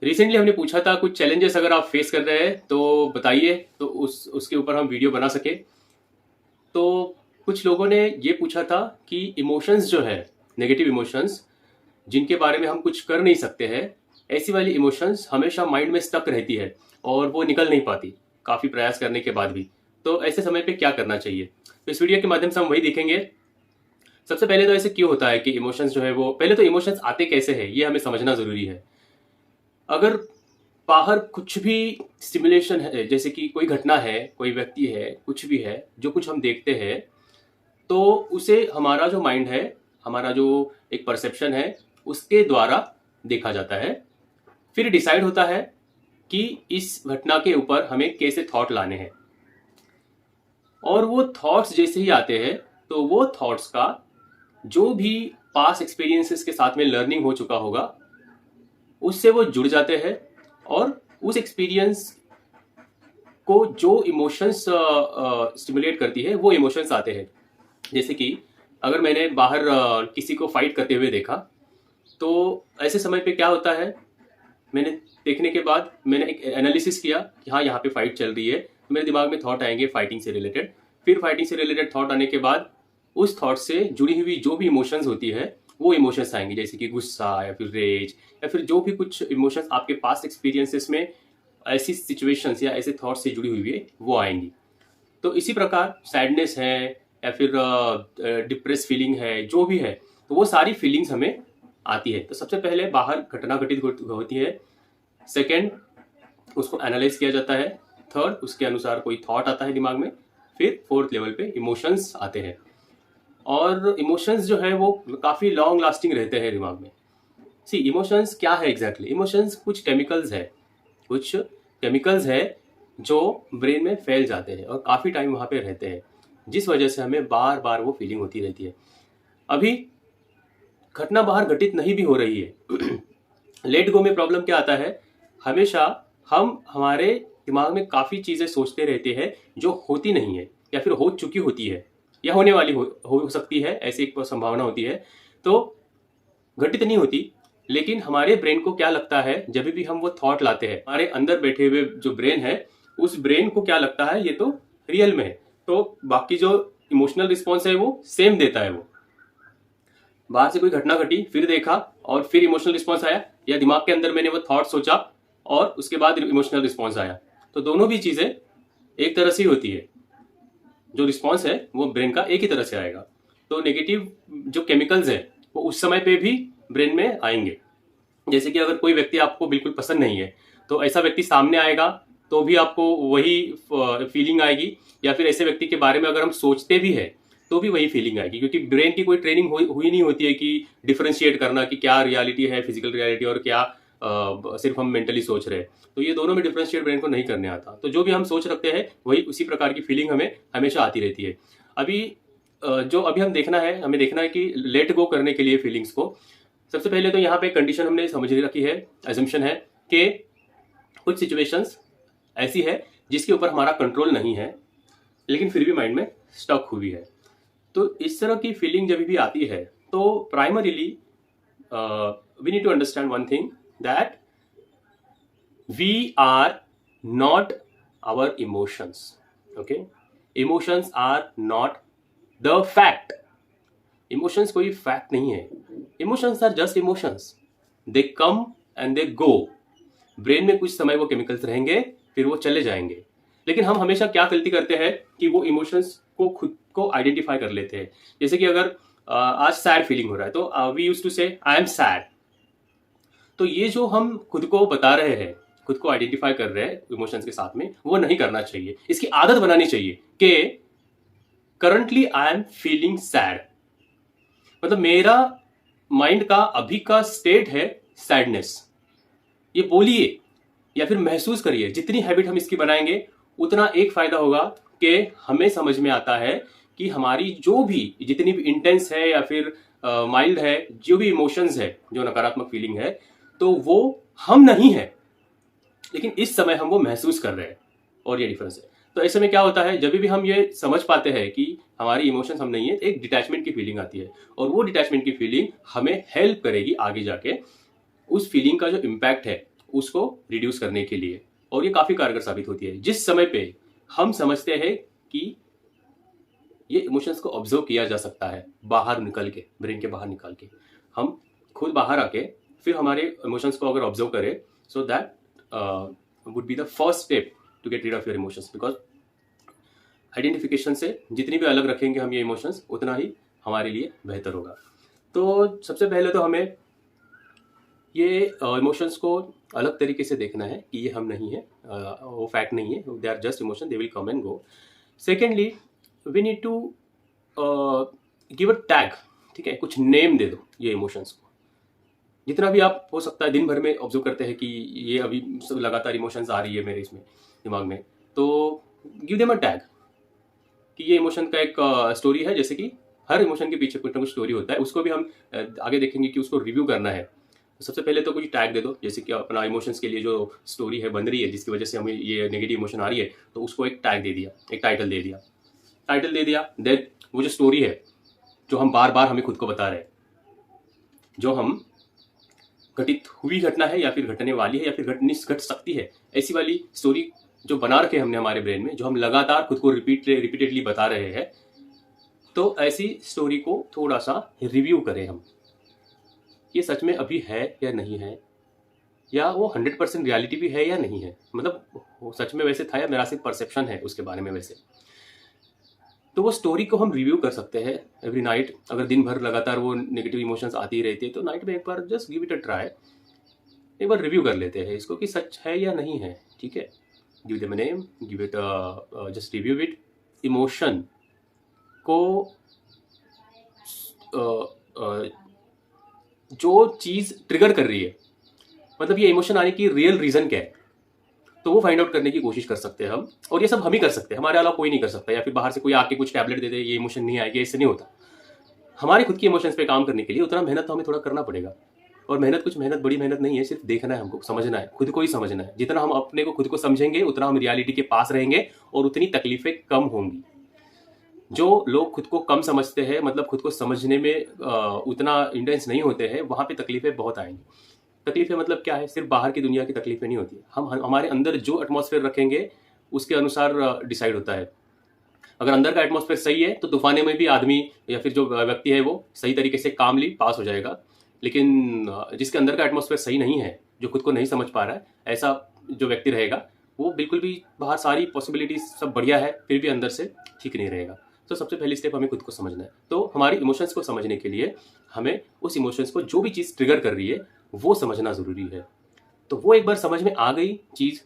Recently हमने पूछा था कुछ चैलेंजेस अगर आप फेस कर रहे हैं तो बताइए, तो उसके ऊपर हम वीडियो बना सके। तो कुछ लोगों ने ये पूछा था कि इमोशंस जो है, नेगेटिव इमोशंस जिनके बारे में हम कुछ कर नहीं सकते हैं, ऐसी वाली इमोशंस हमेशा माइंड में स्टक रहती है और वो निकल नहीं पाती काफ़ी प्रयास करने के बाद भी। तो ऐसे समय पे क्या करना चाहिए, तो इस वीडियो के माध्यम से हम वही देखेंगे। सबसे पहले तो ऐसे क्यों होता है कि इमोशंस जो है वो, पहले तो इमोशंस आते कैसे हैं ये हमें समझना ज़रूरी है। अगर बाहर कुछ भी स्टिमुलेशन है, जैसे कि कोई घटना है, कोई व्यक्ति है, कुछ भी है, जो कुछ हम देखते हैं, तो उसे हमारा जो माइंड है, हमारा जो एक परसेप्शन है, उसके द्वारा देखा जाता है। फिर डिसाइड होता है कि इस घटना के ऊपर हमें कैसे थॉट लाने हैं, और वो थॉट्स जैसे ही आते हैं तो वो थॉट्स का जो भी पास्ट एक्सपीरियंसेस के साथ में लर्निंग हो चुका होगा उससे वो जुड़ जाते हैं, और उस एक्सपीरियंस को जो इमोशंस स्टिमुलेट करती है वो इमोशंस आते हैं। जैसे कि अगर मैंने बाहर किसी को फाइट करते हुए देखा, तो ऐसे समय पे क्या होता है, मैंने देखने के बाद मैंने एक एनालिसिस किया कि हाँ यहाँ पे फाइट चल रही है, तो मेरे दिमाग में थॉट आएंगे फाइटिंग से रिलेटेड। फिर फाइटिंग से रिलेटेड थॉट आने के बाद उस थॉट से जुड़ी हुई जो भी इमोशंस होती है वो इमोशंस आएंगे, जैसे कि गुस्सा या फिर रेज या फिर जो भी कुछ इमोशंस आपके पास्ट एक्सपीरियंसेस में ऐसी सिचुएशंस या ऐसे थॉट से जुड़ी हुई है वो आएंगी। तो इसी प्रकार सैडनेस है या फिर डिप्रेस फीलिंग है, जो भी है, तो वो सारी फीलिंग्स हमें आती है। तो सबसे पहले बाहर घटना घटित होती है, सेकंड उसको एनालाइज किया जाता है, थर्ड उसके अनुसार कोई थॉट आता है दिमाग में, फिर फोर्थ लेवल पे इमोशंस आते हैं। और इमोशंस जो है वो काफ़ी लॉन्ग लास्टिंग रहते हैं दिमाग में। सी इमोशंस क्या है एग्जैक्टली, इमोशंस कुछ केमिकल्स है, कुछ केमिकल्स है जो ब्रेन में फैल जाते हैं और काफ़ी टाइम वहाँ पे रहते हैं, जिस वजह से हमें बार बार वो फीलिंग होती रहती है। अभी घटना बाहर घटित नहीं भी हो रही है लेट गो में प्रॉब्लम क्या आता है, हमेशा हम हमारे दिमाग में काफ़ी चीज़ें सोचते रहते हैं जो होती नहीं है या फिर हो चुकी होती है या होने वाली हो सकती है, ऐसी एक संभावना होती है। तो घटित नहीं होती, लेकिन हमारे ब्रेन को क्या लगता है, जब भी हम वो थॉट लाते हैं, हमारे अंदर बैठे हुए जो ब्रेन है उस ब्रेन को क्या लगता है ये तो रियल में है, तो बाकी जो इमोशनल रिस्पॉन्स है वो सेम देता है। वो बाहर से कोई घटना घटी, फिर देखा और फिर इमोशनल रिस्पॉन्स आया, या दिमाग के अंदर मैंने वो थॉट सोचा और उसके बाद इमोशनल रिस्पॉन्स आया, तो दोनों भी चीज़ें एक तरह से ही होती है। जो रिस्पॉन्स है वो ब्रेन का एक ही तरह से आएगा। तो नेगेटिव जो केमिकल्स है वो उस समय पे भी ब्रेन में आएंगे। जैसे कि अगर कोई व्यक्ति आपको बिल्कुल पसंद नहीं है, तो ऐसा व्यक्ति सामने आएगा तो भी आपको वही फीलिंग आएगी, या फिर ऐसे व्यक्ति के बारे में अगर हम सोचते भी है तो भी वही फीलिंग आएगी, क्योंकि ब्रेन की कोई ट्रेनिंग हुई नहीं होती है कि डिफरेंशिएट करना कि क्या रियलिटी है, फिजिकल रियलिटी, और क्या सिर्फ हम मेंटली सोच रहे हैं। तो ये दोनों में डिफरेंशिएट ब्रेन को नहीं करने आता, तो जो भी हम सोच रखते हैं वही उसी प्रकार की फीलिंग हमें हमेशा आती रहती है। अभी जो अभी हमें देखना है कि लेट गो करने के लिए फीलिंग्स को, सबसे पहले तो यहाँ पे कंडीशन हमने समझ रखी है, एजम्पशन है कि कुछ सिचुएशंस ऐसी है जिसके ऊपर हमारा कंट्रोल नहीं है, लेकिन फिर भी माइंड में स्टक हुई है। तो इस तरह की फीलिंग जब भी आती है तो primarily we need to understand one thing, that we are not our emotions. Okay, emotions are not the fact. Emotions कोई फैक्ट नहीं है, emotions are just emotions, they come and they go. Brain में कुछ समय वो chemicals रहेंगे, फिर वो चले जाएंगे। लेकिन हम हमेशा क्या गलती करते हैं कि वो इमोशंस को खुद को आइडेंटिफाई कर लेते हैं। जैसे कि अगर आज सैड फीलिंग हो रहा है तो वी यूज टू से आई एम सैड। तो ये जो हम खुद को बता रहे हैं, खुद को आइडेंटिफाई कर रहे हैं इमोशंस के साथ में, वो नहीं करना चाहिए। इसकी आदत बनानी चाहिए कि currently I am feeling sad, मतलब मेरा माइंड का अभी का स्टेट है सैडनेस। ये बोलिए या फिर महसूस करिए। जितनी हैबिट हम इसकी बनाएंगे उतना एक फायदा होगा कि हमें समझ में आता है कि हमारी जो भी जितनी भी इंटेंस है या फिर माइल्ड है, जो भी इमोशंस है, जो नकारात्मक फीलिंग है, तो वो हम नहीं है, लेकिन इस समय हम वो महसूस कर रहे हैं, और ये डिफरेंस है। तो ऐसे में क्या होता है, जब भी हम ये समझ पाते हैं कि हमारी इमोशंस हम नहीं है, एक डिटैचमेंट की फीलिंग आती है, और वो डिटैचमेंट की फीलिंग हमें हेल्प करेगी आगे जाके उस फीलिंग का जो इम्पैक्ट है उसको रिड्यूस करने के लिए, और ये काफ़ी कारगर साबित होती है। जिस समय पे हम समझते हैं कि ये इमोशंस को ऑब्जर्व किया जा सकता है बाहर निकल के, ब्रेन के बाहर निकाल के, हम खुद बाहर आके फिर हमारे इमोशंस को अगर ऑब्जर्व करें, so that would be the first step to get rid of your emotions. Because identification से जितनी भी अलग रखेंगे हम ये इमोशंस, उतना ही हमारे लिए बेहतर होगा। तो सबसे पहले तो हमें ये इमोशंस को अलग तरीके से देखना है कि ये हम नहीं है, वो फैक्ट नहीं है, they are just emotion, they will come and go. Secondly, we need to give a tag, ठीक है, कुछ नेम दे दो ये इमोशंस को। जितना भी आप हो सकता है दिन भर में ऑब्जर्व करते हैं कि ये अभी सब लगातार इमोशंस आ रही है मेरे इसमें दिमाग में, तो गिव देम अ टैग कि ये इमोशन का एक स्टोरी है। जैसे कि हर इमोशन के पीछे कुछ ना कुछ स्टोरी होता है, उसको भी हम आगे देखेंगे कि उसको रिव्यू करना है। तो सबसे पहले तो कुछ टैग दे दो, जैसे कि अपना इमोशंस के लिए जो स्टोरी है बन रही है, जिसकी वजह से हमें ये नेगेटिव इमोशन आ रही है, तो उसको एक टैग दे दिया, एक टाइटल दे दिया। देन वो जो स्टोरी है जो हम बार बार हमें खुद को बता रहे हैं, जो हम घटित हुई घटना है या फिर घटने वाली है या फिर घट सकती है, ऐसी वाली स्टोरी जो बना रखे हमने हमारे ब्रेन में, जो हम लगातार खुद को रिपीटेडली बता रहे हैं, तो ऐसी स्टोरी को थोड़ा सा रिव्यू करें हम। ये सच में अभी है या नहीं है, या वो 100% रियलिटी भी है या नहीं है, मतलब वो सच में वैसे था या मेरा सिर्फ परसेप्शन है उसके बारे में वैसे। तो वो स्टोरी को हम रिव्यू कर सकते हैं एवरी नाइट। अगर दिन भर लगातार वो नेगेटिव इमोशंस आती ही रहती है, तो नाइट में एक बार just give it a try, एक बार रिव्यू कर लेते हैं इसको कि सच है या नहीं है, ठीक है। Give them a name, give it just review it. Emotion को जो चीज़ ट्रिगर कर रही है, मतलब ये इमोशन आने की रियल रीज़न क्या है, तो वो फाइंड आउट करने की कोशिश कर सकते हैं हम। और ये सब हम ही कर सकते हैं, हमारे अलावा कोई नहीं कर सकता, या फिर बाहर से कोई आके कुछ टैबलेट दे दे ये इमोशन नहीं आएगी, इससे नहीं होता। हमारे खुद की इमोशंस पे काम करने के लिए उतना मेहनत तो हमें थोड़ा करना पड़ेगा। और मेहनत बड़ी मेहनत नहीं है, सिर्फ देखना है, हमको समझना है, खुद को ही समझना है। जितना हम अपने को खुद को समझेंगे, उतना हम रियलिटी के पास रहेंगे और उतनी तकलीफें कम होंगी। जो लोग खुद को कम समझते हैं, मतलब खुद को समझने में उतना इंटेंस नहीं होते हैं, वहाँ पे तकलीफें बहुत आएंगी। तकलीफें मतलब क्या है, सिर्फ बाहर की दुनिया की तकलीफें नहीं होती, हम हमारे अंदर जो एटमॉस्फेयर रखेंगे उसके अनुसार डिसाइड होता है। अगर अंदर का एटमॉस्फेयर सही है तो तूफाने में भी आदमी या फिर जो व्यक्ति है वो सही तरीके से कामली पास हो जाएगा। लेकिन जिसके अंदर का एटमॉस्फेयर सही नहीं है, जो खुद को नहीं समझ पा रहा है, ऐसा जो व्यक्ति रहेगा वो बिल्कुल भी बाहर सारी पॉसिबिलिटीज सब बढ़िया है, फिर भी अंदर से ठीक नहीं रहेगा। तो सबसे पहली स्टेप हमें खुद को समझना है। तो हमारी इमोशंस को समझने के लिए हमें उस इमोशंस को, जो भी चीज़ ट्रिगर कर रही है, वो समझना ज़रूरी है। तो वो एक बार समझ में आ गई चीज़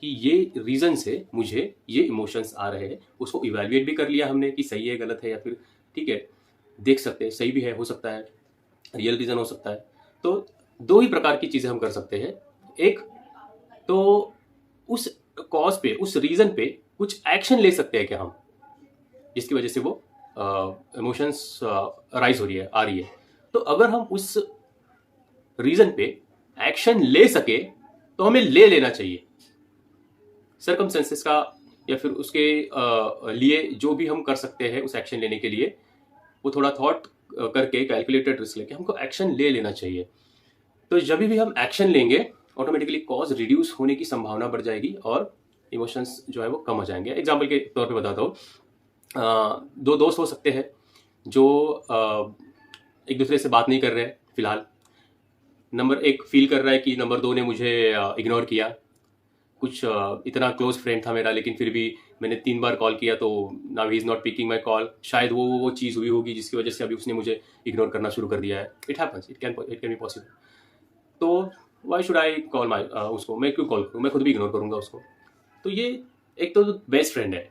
कि ये रीज़न से मुझे ये इमोशंस आ रहे हैं, उसको इवैल्यूएट भी कर लिया हमने कि सही है गलत है, या फिर ठीक है देख सकते हैं सही भी है, हो सकता है रियल रीज़न हो सकता है। तो दो ही प्रकार की चीज़ें हम कर सकते हैं। एक तो उस कॉज पे, उस रीज़न पे कुछ एक्शन ले सकते हैं क्या हम, जिसकी वजह से वो इमोशंस राइज हो रही है, आ रही है। तो अगर हम उस रीज़न पे एक्शन ले सके तो हमें ले लेना चाहिए। सर्कमस्टेंसेस का या फिर उसके लिए जो भी हम कर सकते हैं उस एक्शन लेने के लिए, वो थोड़ा थॉट करके कैलकुलेटेड रिस्क लेके हमको एक्शन ले लेना चाहिए। तो जब भी हम एक्शन लेंगे, ऑटोमेटिकली कॉज रिड्यूस होने की संभावना बढ़ जाएगी और इमोशंस जो है वो कम हो जाएंगे। एग्जाम्पल के तौर पे बताता हूँ, दो दोस्त हो सकते हैं जो एक दूसरे से बात नहीं कर रहे हैं फिलहाल। नंबर एक फील कर रहा है कि नंबर 2 ने मुझे इग्नोर किया। कुछ इतना क्लोज फ्रेंड था मेरा, लेकिन फिर भी मैंने 3 बार कॉल किया तो now he is not picking my call. शायद वो चीज़ हुई होगी जिसकी वजह से अभी उसने मुझे इग्नोर करना शुरू कर दिया है। It happens, it can be possible. तो why should I call my उसको, मैं क्यों कॉल करूँ, मैं खुद भी इग्नोर करूँगा उसको। तो ये एक तो बेस्ट फ्रेंड है,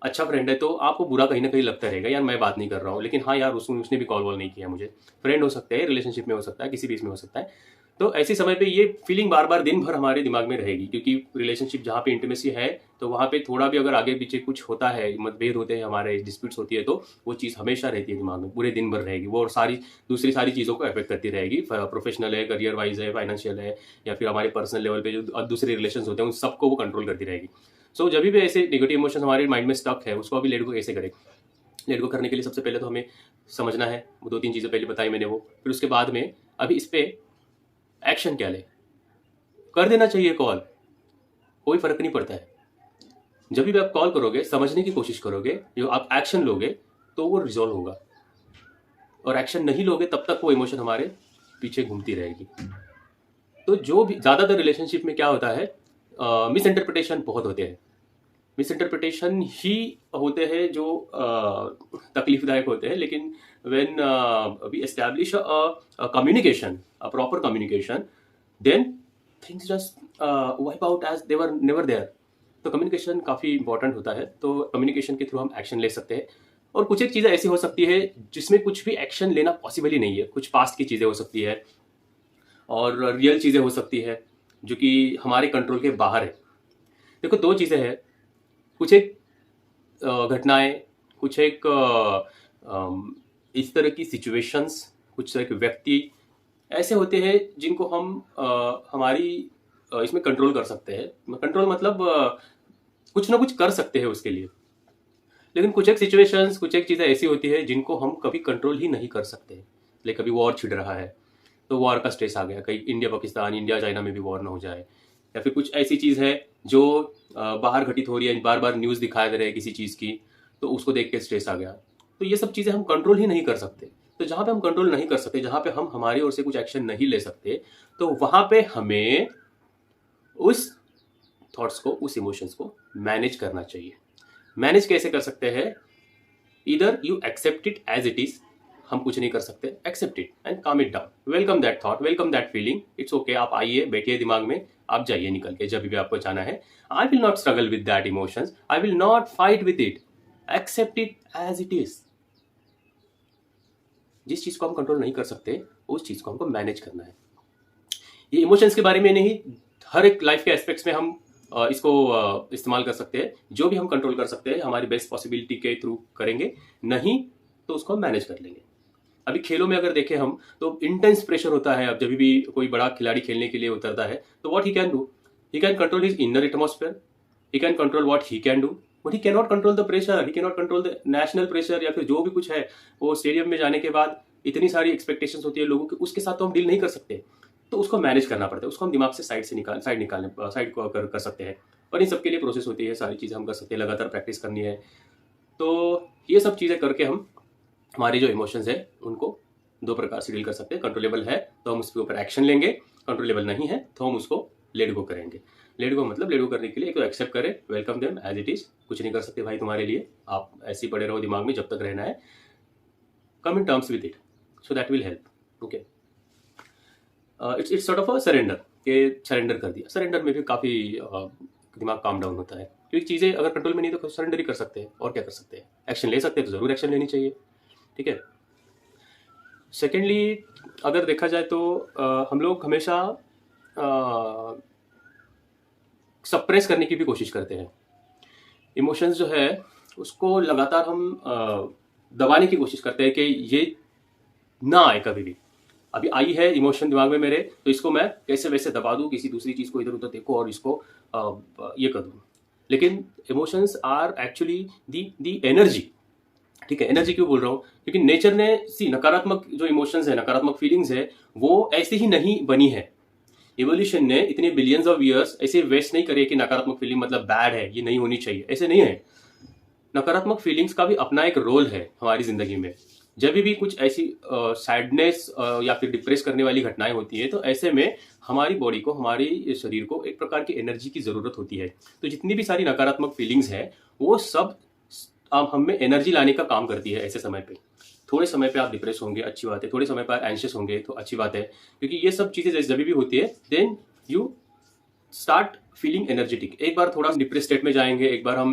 अच्छा फ्रेंड है, तो आपको बुरा कहीं ना कहीं लगता रहेगा यार मैं बात नहीं कर रहा हूँ, लेकिन हाँ यार उसने भी कॉल वॉल नहीं किया मुझे। फ्रेंड हो सकते हैं, रिलेशनशिप में हो सकता है, किसी भी इसमें हो सकता है। तो ऐसे समय पे ये फीलिंग बार बार दिन भर हमारे दिमाग में रहेगी, क्योंकि रिलेशनशिप जहाँ पे इंटीमेसी है तो वहाँ पे थोड़ा भी अगर आगे पीछे कुछ होता है, मतभेद होते हैं हमारे, डिस्प्यूट्स होती है, तो वो चीज़ हमेशा रहती है दिमाग में, पूरे दिन भर रहेगी वो, और दूसरी सारी चीज़ों को अफेक्ट करती रहेगी। प्रोफेशनल है, करियर वाइज है, फाइनेंशियल है, या फिर हमारे पर्सनल लेवल पे जो दूसरे रिलेशन होते हैं उन सबको वो कंट्रोल करती रहेगी। सो जब भी ऐसे नेगेटिव इमोशन हमारे माइंड में स्टक है, उसको अभी लेट गो कैसे करें। लेट गो करने के लिए सबसे पहले तो हमें समझना है, वो 2-3 चीज़ें पहले बताई मैंने वो, फिर उसके बाद में अभी इस पर एक्शन क्या ले। कर देना चाहिए कॉल, कोई फर्क नहीं पड़ता है। जब भी आप कॉल करोगे, समझने की कोशिश करोगे, जो आप एक्शन लोगे तो वो रिजॉल्व होगा, और एक्शन नहीं लोगे तब तक वो इमोशन हमारे पीछे घूमती रहेगी। तो जो भी ज़्यादातर रिलेशनशिप में क्या होता है, मिस इंटरप्रिटेशन बहुत होते हैं। मिस इंटरप्रिटेशन ही होते हैं जो तकलीफदायक होते हैं, लेकिन when we establish a communication, a proper communication, then things just wipe out as they were never there. तो कम्युनिकेशन काफ़ी इंपॉर्टेंट होता है, तो कम्युनिकेशन के थ्रू हम एक्शन ले सकते हैं। और कुछ एक चीज़ें ऐसी हो सकती है जिसमें कुछ भी एक्शन लेना पॉसिबल ही नहीं है। कुछ पास्ट की चीज़ें हो सकती है और रियल चीज़ें हो सकती है जो कि हमारे कंट्रोल के बाहर है। देखो, दो चीज़ें हैं, कुछ एक घटनाएं, कुछ एक इस तरह की सिचुएशंस, कुछ एक व्यक्ति ऐसे होते हैं जिनको हम हमारी इसमें कंट्रोल कर सकते हैं। कंट्रोल मतलब कुछ ना कुछ कर सकते हैं उसके लिए। लेकिन कुछ एक सिचुएशंस, कुछ एक चीज़ें ऐसी होती है जिनको हम कभी कंट्रोल ही नहीं कर सकते। लाइक कभी वॉर छिड़ रहा है तो वॉर का स्ट्रेस आ गया, कहीं इंडिया पाकिस्तान, इंडिया चाइना में भी वॉर ना हो जाए, या फिर कुछ ऐसी चीज़ है जो बाहर घटित हो रही है, बार बार न्यूज़ दिखाई दे रहे हैं किसी चीज़ की, तो उसको देख के स्ट्रेस आ गया। तो ये सब चीज़ें हम कंट्रोल ही नहीं कर सकते। तो जहाँ पे हम कंट्रोल नहीं कर सकते, जहाँ पे हम हमारी ओर से कुछ एक्शन नहीं ले सकते, तो वहाँ पे हमें उस थॉट्स को, उस इमोशंस को मैनेज करना चाहिए। मैनेज कैसे कर सकते हैं? इधर you accept it as it is, हम कुछ नहीं कर सकते, accept it and calm it down, welcome that thought, welcome that feeling, it's okay. आप आइए, बैठिए दिमाग में, आप जाइए निकल के जब भी आपको जाना है। I will not struggle with that emotions, I will not fight with it, accept it as it is. जिस चीज को हम कंट्रोल नहीं कर सकते, उस चीज को हमको मैनेज करना है। ये इमोशंस के बारे में नहीं, हर एक लाइफ के एस्पेक्ट्स में हम इसको इस्तेमाल कर सकते हैं। जो भी हम कंट्रोल कर सकते हैं हमारी बेस्ट पॉसिबिलिटी के थ्रू करेंगे, नहीं तो उसको हम मैनेज कर लेंगे। अभी खेलों में अगर देखें हम, तो इंटेंस प्रेशर होता है। अब जब भी कोई बड़ा खिलाड़ी खेलने के लिए उतरता है तो what he can do, he can control his inner atmosphere, he can control what he can do, but he can not control the pressure, he can not control the national pressure, या फिर जो भी कुछ है। वो stadium में जाने के बाद इतनी सारी एक्सपेक्टेशंस होती है लोगों की, उसके साथ तो हम डील नहीं कर सकते। तो उसको मैनेज करना पड़ता है, उसको हम दिमाग से साइड को कर सकते हैं। और इन सबके लिए प्रोसेस होती है, सारी चीज़ें हम कर सकते हैं, लगातार प्रैक्टिस करनी है। तो ये सब चीज़ें करके हम हमारी जो इमोशंस है उनको दो प्रकार से डील कर सकते हैं। कंट्रोलेबल है तो हम उसके ऊपर एक्शन लेंगे, कंट्रोलेबल नहीं है तो हम उसको लेट गो करेंगे। लेट गो मतलब लेट गो करने के लिए एक तो एक्सेप्ट करें, welcome them as it is, कुछ नहीं कर सकते भाई तुम्हारे लिए, आप ऐसे ही पड़े रहो दिमाग में जब तक रहना है। Come in terms with it, so that will help. Okay, it's sort of a surrender, के सरेंडर कर दिया। सरेंडर में भी काफ़ी दिमाग काम डाउन होता है, क्योंकि चीज़ें अगर कंट्रोल में नहीं तो सरेंडर ही कर सकते हैं, और क्या कर सकते हैं। एक्शन ले सकते हैं तो ज़रूर एक्शन लेनी चाहिए, ठीक है। सेकेंडली, अगर देखा जाए तो हम लोग हमेशा सप्रेस करने की भी कोशिश करते हैं। इमोशंस जो है उसको लगातार हम दबाने की कोशिश करते हैं कि ये ना आए कभी भी। अभी आई है इमोशन दिमाग में मेरे, तो इसको मैं कैसे वैसे दबा दूं, किसी दूसरी चीज़ को इधर उधर देखो और इसको ये कर दूं। लेकिन emotions are actually the energy, ठीक है। एनर्जी क्यों बोल रहा हूँ? क्योंकि नेचर ने नकारात्मक जो इमोशंस है, नकारात्मक फीलिंग्स है, वो ऐसे ही नहीं बनी है। इवोल्यूशन ने इतने बिलियंस ऑफ ईयर्स ऐसे वेस्ट नहीं करे कि नकारात्मक फीलिंग मतलब बैड है, ये नहीं होनी चाहिए, ऐसे नहीं है। नकारात्मक फीलिंग्स का भी अपना एक रोल है हमारी जिंदगी में। जब भी कुछ ऐसी सैडनेस या फिर डिप्रेस करने वाली घटनाएं होती है, तो ऐसे में हमारी बॉडी को, हमारी शरीर को एक प्रकार की एनर्जी की ज़रूरत होती है। तो जितनी भी सारी नकारात्मक फीलिंग्स है वो सब हम में एनर्जी लाने का काम करती है। ऐसे समय पे, थोड़े समय पे आप डिप्रेस होंगे, अच्छी बात है। थोड़े समय पर एंशियस होंगे तो अच्छी बात है, क्योंकि ये सब चीज़ें जब भी होती है, then you start feeling energetic. एक बार थोड़ा डिप्रेस स्टेट में जाएंगे, एक बार हम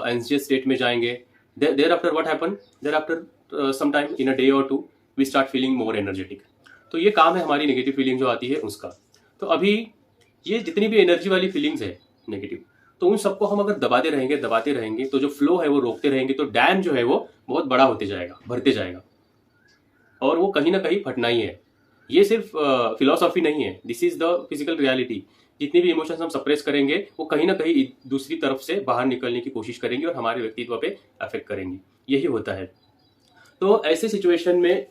एंशियस स्टेट में जाएंगे, thereafter what happen, thereafter some time in a day or two we start feeling more energetic. तो ये काम है हमारी नेगेटिव फीलिंग जो आती है उसका। तो अभी ये जितनी भी एनर्जी वाली फीलिंग्स है नेगेटिव, तो उन सबको हम अगर दबाते रहेंगे तो जो फ्लो है वो रोकते रहेंगे, तो डैम जो है वो बहुत बड़ा होते जाएगा, भरते जाएगा, और वो कहीं ना कहीं फटना ही है। ये सिर्फ फिलॉसफी नहीं है, this is the physical reality. जितने भी इमोशंस हम सप्रेस करेंगे वो कहीं ना कहीं दूसरी तरफ से बाहर निकलने की कोशिश करेंगे और हमारे व्यक्तित्व पे अफेक्ट करेंगे, यही होता है। तो ऐसे सिचुएशन में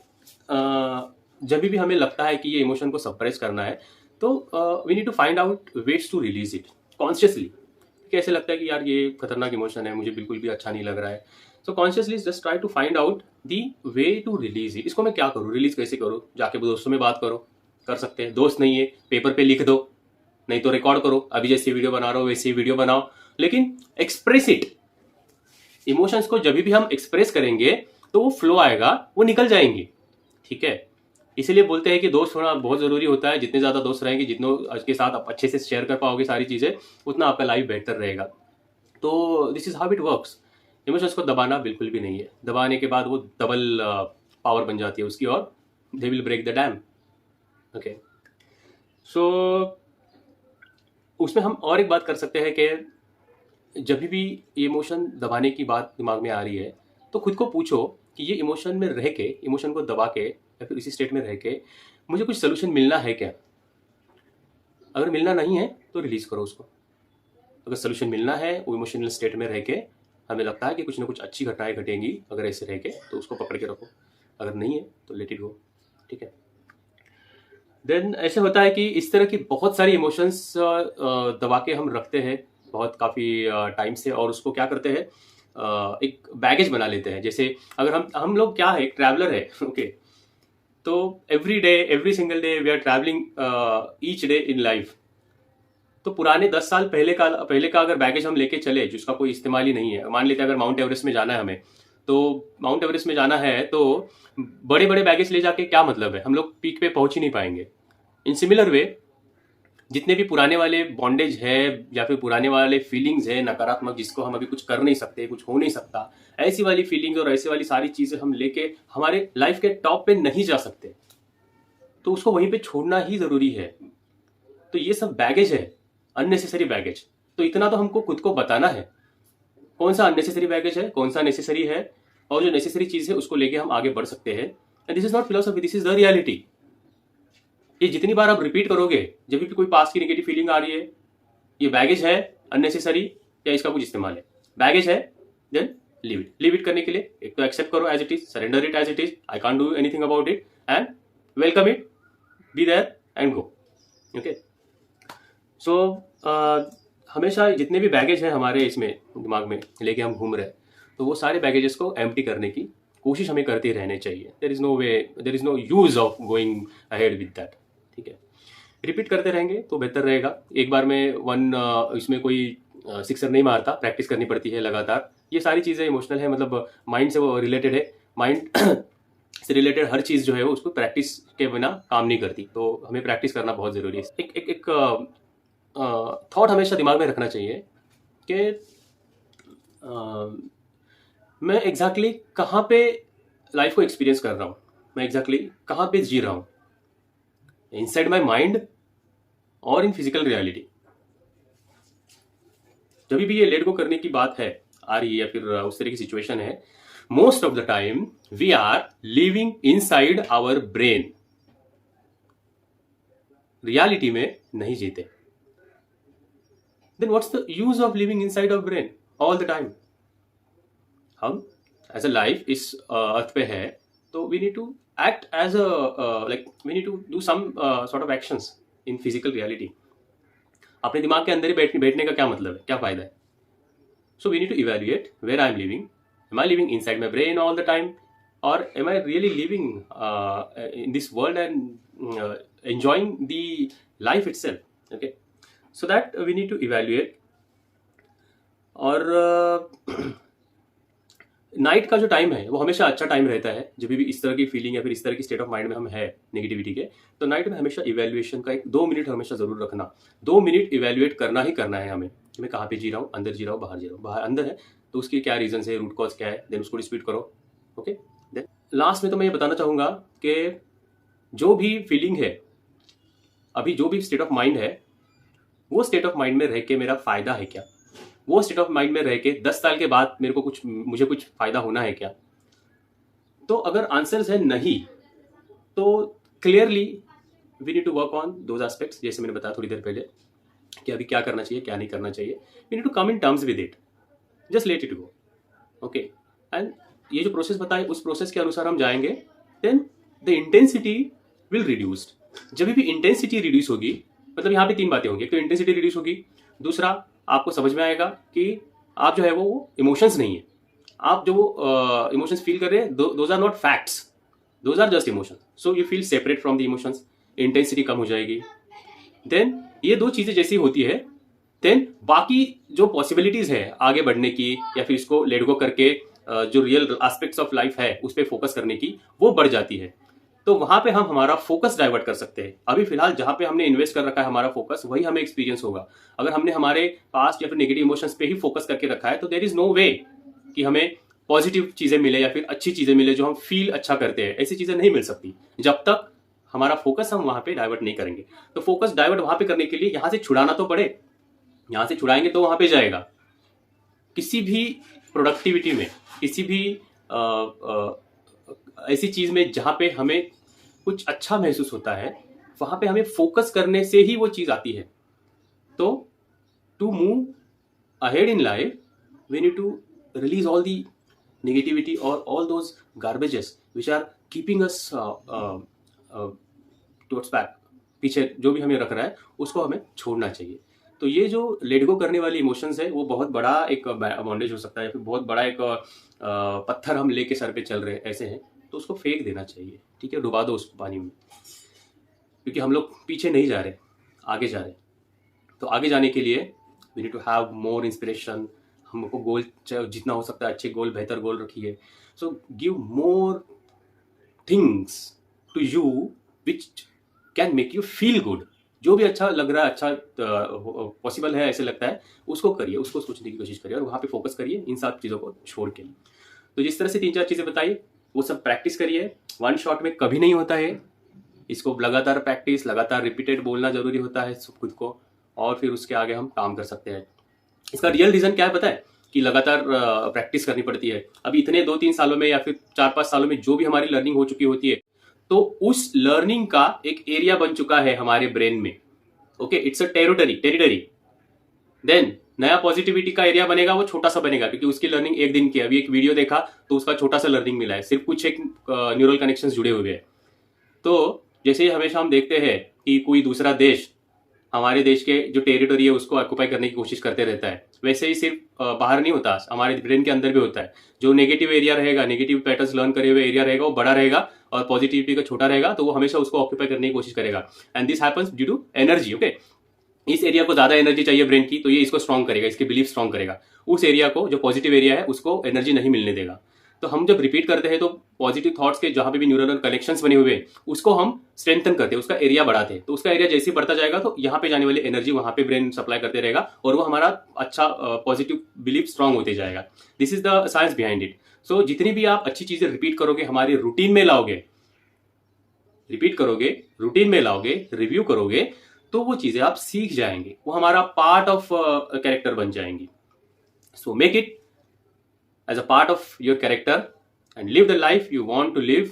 जब भी हमें लगता है कि ये इमोशन को सप्रेस करना है, तो we need to find out ways to release it consciously. कैसे लगता है कि यार ये खतरनाक इमोशन है, मुझे बिल्कुल भी अच्छा नहीं लग रहा है, so consciously just try to find out the way to release it. इसको मैं क्या करूँ, रिलीज कैसे करूँ? जाके दोस्तों में बात करो, कर सकते हैं। दोस्त नहीं है, पेपर पे लिख दो, नहीं तो रिकॉर्ड करो, अभी जैसे वीडियो बना रहा हो वैसे वीडियो बनाओ, लेकिन एक्सप्रेस इट। इमोशंस को जब भी हम एक्सप्रेस करेंगे तो वो फ्लो आएगा, वो निकल जाएंगे, ठीक है। इसीलिए बोलते हैं कि दोस्त होना बहुत जरूरी होता है। जितने ज्यादा दोस्त रहेंगे, जितनों के साथ आप अच्छे से शेयर कर पाओगे सारी चीजें, उतना आपका लाइफ बेहतर रहेगा। तो this is how it works. Emotions को दबाना बिल्कुल भी नहीं है, दबाने के बाद वो डबल पावर बन जाती है उसकी, और they will break the dam. Okay, so उसमें हम और एक बात कर सकते हैं कि जब भी इमोशन दबाने की बात दिमाग में आ रही है, तो खुद को पूछो कि ये इमोशन में रह के, इमोशन को दबा के या फिर इसी स्टेट में रह के मुझे कुछ सोल्यूशन मिलना है क्या? अगर मिलना नहीं है तो रिलीज करो उसको। अगर सोल्यूशन मिलना है, वो इमोशनल स्टेट में रह के हमें लगता है कि कुछ ना कुछ अच्छी घटनाएं घटेंगी अगर ऐसे रह के, तो उसको पकड़ के रखो। अगर नहीं है तो लेट इट गो, ठीक है। देन ऐसे होता है कि इस तरह की बहुत सारी इमोशंस दबा के हम रखते हैं बहुत काफ़ी टाइम से, और उसको क्या करते हैं, एक बैगेज बना लेते हैं। जैसे अगर हम लोग क्या है, एक ट्रैवलर है, ओके। तो every day, every single day we are travelling each day in life. तो पुराने 10 साल पहले का अगर बैगेज हम लेके चले जिसका कोई इस्तेमाल ही नहीं है, मान लेते हैं अगर माउंट एवरेस्ट में जाना है हमें, तो माउंट एवरेस्ट में जाना है तो बड़े बड़े बैगेज ले जाके क्या मतलब है, हम लोग पीक पे पहुंच ही नहीं पाएंगे। इन सिमिलर वे, जितने भी पुराने वाले बॉन्डेज है या फिर पुराने वाले फीलिंग्स है नकारात्मक, जिसको हम अभी कुछ कर नहीं सकते, कुछ हो नहीं सकता, ऐसी वाली फीलिंग्स और ऐसी वाली सारी चीजें हम लेके हमारे लाइफ के टॉप पे नहीं जा सकते, तो उसको वहीं पे छोड़ना ही जरूरी है। तो ये सब बैगेज है, अननेसेसरी बैगेज। तो इतना तो हमको खुद को बताना है कौन सा अननेसेसरी बैगेज है, कौन सा नेसेसरी है, और जो नेसेसरी चीज है उसको लेके हम आगे बढ़ सकते हैं। And this is not philosophy, this is the reality. ये जितनी बार आप रिपीट करोगे, जब भी कोई पास की नेगेटिव फीलिंग आ रही है, ये बैगेज है अननेसेसरी या इसका कुछ इस्तेमाल है, बैगेज है, then leave it. Leave it करने के लिए एक तो एक्सेप्ट करो as it is, surrender it as it is, I can't do anything about it, and welcome it, be there and go, okay. So हमेशा जितने भी बैगेज है हमारे इसमें दिमाग में लेके हम घूम रहे हैं, तो वो सारे बैगेजेस को एम्प्टी करने की कोशिश हमें करते रहने चाहिए। There is no use of going ahead with that, ठीक है। रिपीट करते रहेंगे तो बेहतर रहेगा। एक बार में इसमें कोई सिक्सर नहीं मारता, प्रैक्टिस करनी पड़ती है लगातार। ये सारी चीज़ें इमोशनल है, मतलब माइंड से वो रिलेटेड है। माइंड से रिलेटेड हर चीज़ जो है वो उसको प्रैक्टिस के बिना काम नहीं करती, तो हमें प्रैक्टिस करना बहुत ज़रूरी है। एक थॉट हमेशा दिमाग में रखना चाहिए कि मैं एग्जैक्टली कहाँ पे लाइफ को एक्सपीरियंस कर रहा हूँ, मैं एग्जैक्टली कहाँ पे जी रहा हूँ, इनसाइड माई माइंड और इन फिजिकल रियलिटी। जब भी ये लेट गो करने की बात है आ रही है या फिर उस तरह की सिचुएशन है, most of the time we are living inside our brain, reality में नहीं जीते। Then what's the use of living inside our brain all the time? हम एज अ लाइफ इस अर्थ पे है, तो we need to act as a like we need to do some sort of actions in physical reality. अपने दिमाग के अंदर ही बैठने का क्या मतलब है, क्या फायदा है? So we need to evaluate where I am living. Am I living inside my brain all the time, or am I really living in this world and enjoying the life itself? Okay, so that we need to evaluate. और night का जो time है वो हमेशा अच्छा time रहता है, जब भी इस तरह की फीलिंग या फिर इस तरह की स्टेट ऑफ माइंड में हम है नेगेटिविटी के, तो नाइट में हमेशा इवैल्यूएशन का एक 2 मिनट हमेशा जरूर रखना। 2 मिनट इवैल्यूएट करना ही करना है हमें कि मैं कहाँ पे जी रहा हूँ, अंदर जी रहा हूँ, बाहर जी रहा हूँ। बाहर अंदर है तो उसके क्या रीजन है, रूट कॉज क्या है, देन उसको डिस्प्यूट करो, ओके। देन लास्ट में तो मैं ये बताना चाहूँगा कि जो भी फीलिंग है, अभी जो भी स्टेट ऑफ माइंड है, वो स्टेट ऑफ माइंड में रह के मेरा फायदा है क्या? वो स्टेट ऑफ माइंड में रह के 10 साल के बाद मुझे कुछ फायदा होना है क्या? तो अगर आंसर्स है नहीं, तो clearly we need to work on those aspects, जैसे मैंने बताया थोड़ी देर पहले कि अभी क्या करना चाहिए, क्या नहीं करना चाहिए। We need to come in terms with it, just let it go, okay. And ये जो प्रोसेस बताए उस प्रोसेस के अनुसार हम जाएंगे, then the intensity will reduced. जब भी इंटेंसिटी रिड्यूस होगी मतलब यहाँ पे 3 बातें होंगी। एक तो इंटेंसिटी रिड्यूस होगी, दूसरा आपको समझ में आएगा कि आप जो है वो इमोशंस नहीं है, आप जो इमोशंस फील कर रहे हैं those are not facts, those are just emotions, so you feel separate from the emotions, intensity कम हो जाएगी। देन ये 2 चीजें जैसी होती है, देन बाकी जो पॉसिबिलिटीज है आगे बढ़ने की या फिर इसको लेट गो करके जो रियल एस्पेक्ट्स ऑफ लाइफ है उस पर फोकस करने की, वो बढ़ जाती है। तो वहां पे हम हमारा फोकस डाइवर्ट कर सकते हैं। अभी फिलहाल जहां पे हमने इन्वेस्ट कर रखा है हमारा फोकस, वही हमें एक्सपीरियंस होगा। अगर हमने हमारे पास्ट या फिर नेगेटिव इमोशंस पे ही फोकस करके रखा है तो देयर इज नो वे कि हमें पॉजिटिव चीजें मिले या फिर अच्छी चीजें मिले जो हम फील अच्छा करते हैं। ऐसी चीजें नहीं मिल सकती जब तक हमारा फोकस हम वहां पे डाइवर्ट नहीं करेंगे। तो फोकस डाइवर्ट वहां पे करने के लिए यहां से छुड़ाना तो पड़े, यहां से छुड़ाएंगे तो वहां पे जाएगा। किसी भी प्रोडक्टिविटी में, किसी भी ऐसी चीज में जहां पे हमें कुछ अच्छा महसूस होता है, वहां पे हमें फोकस करने से ही वो चीज आती है। तो to move ahead in life we need to release all the negativity और all those garbages which are keeping us towards back, पीछे जो भी हमें रख रहा है उसको हमें छोड़ना चाहिए। तो ये जो लेट गो करने वाली इमोशंस है वो बहुत बड़ा एक बॉन्डेज हो सकता है, फिर बहुत बड़ा एक पत्थर हम लेके सर पे चल रहे ऐसे हैं, तो उसको फेंक देना चाहिए, ठीक है, डुबा दो उस पानी में, क्योंकि हम लोग पीछे नहीं जा रहे, आगे जा रहे। तो आगे जाने के लिए we need to have more inspiration. हमको गोल जितना हो सकता है अच्छे गोल, बेहतर गोल रखिए। So give more things to you which can make you feel good. जो भी अच्छा लग रहा है, अच्छा पॉसिबल है ऐसे लगता है, उसको करिए, उसको सोचने की कोशिश करिए और वहाँ पे फोकस करिए इन सब चीज़ों को छोड़ के। तो जिस तरह से 3-4 चीज़ें बताई वो सब प्रैक्टिस करिए। वन शॉट में कभी नहीं होता है, इसको लगातार प्रैक्टिस, लगातार रिपीटेड बोलना जरूरी होता है सब खुद को, और फिर उसके आगे हम काम कर सकते हैं। इसका रियल रीज़न क्या है पता है? कि लगातार प्रैक्टिस करनी पड़ती है। अभी इतने 2-3 सालों में या फिर 4-5 सालों में जो भी हमारी लर्निंग हो चुकी होती है, तो उस लर्निंग का एक एरिया बन चुका है हमारे ब्रेन में। Okay, it's a territory. Then नया पॉजिटिविटी का एरिया बनेगा, वो छोटा सा बनेगा क्योंकि उसकी लर्निंग एक दिन की। अभी एक वीडियो देखा तो उसका छोटा सा लर्निंग मिला है, सिर्फ कुछ एक न्यूरल कनेक्शंस जुड़े हुए हैं। तो जैसे ही हमेशा हम देखते हैं कि कोई दूसरा देश हमारे देश के जो टेरिटरी है उसको ऑक्युपाई करने की कोशिश करते रहता है, वैसे ही सिर्फ बाहर नहीं होता, हमारे ब्रेन के अंदर भी होता है। जो नेगेटिव एरिया रहेगा, नेगेटिव पैटर्न्स लर्न करे हुए एरिया रहेगा, वो बड़ा रहेगा, और पॉजिटिविटी का छोटा रहेगा, तो वो हमेशा उसको ऑक्युपाई करने की कोशिश करेगा। And this happens due to energy. Okay, इस एरिया को ज्यादा एनर्जी चाहिए ब्रेन की, तो ये इसको स्ट्रॉन्ग करेगा, इसके बिलीफ स्ट्रॉन्ग करेगा। उस एरिया को, जो पॉजिटिव एरिया है, उसको एनर्जी नहीं मिलने देगा। तो हम जब रिपीट करते हैं तो पॉजिटिव थॉट्स के जहां पे भी न्यूरल कनेक्शंस बने हुए हैं उसको हम स्ट्रेंथन करते हैं, उसका एरिया बढ़ाते हैं। तो उसका एरिया जैसे ही बढ़ता जाएगा तो यहाँ पे जाने वाली एनर्जी वहां पे ब्रेन सप्लाई करते रहेगा और वो हमारा अच्छा पॉजिटिव बिलीफ स्ट्रॉन्ग होते जाएगा। This is the science behind it. So जितनी भी आप अच्छी चीजें रिपीट करोगे, हमारी रूटीन में लाओगे, रिव्यू करोगे, तो वो चीजें आप सीख जाएंगे, वो हमारा पार्ट ऑफ कैरेक्टर बन जाएंगी। So make it as a part of your character and live the life you want to live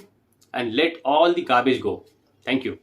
and let all the garbage go. Thank you.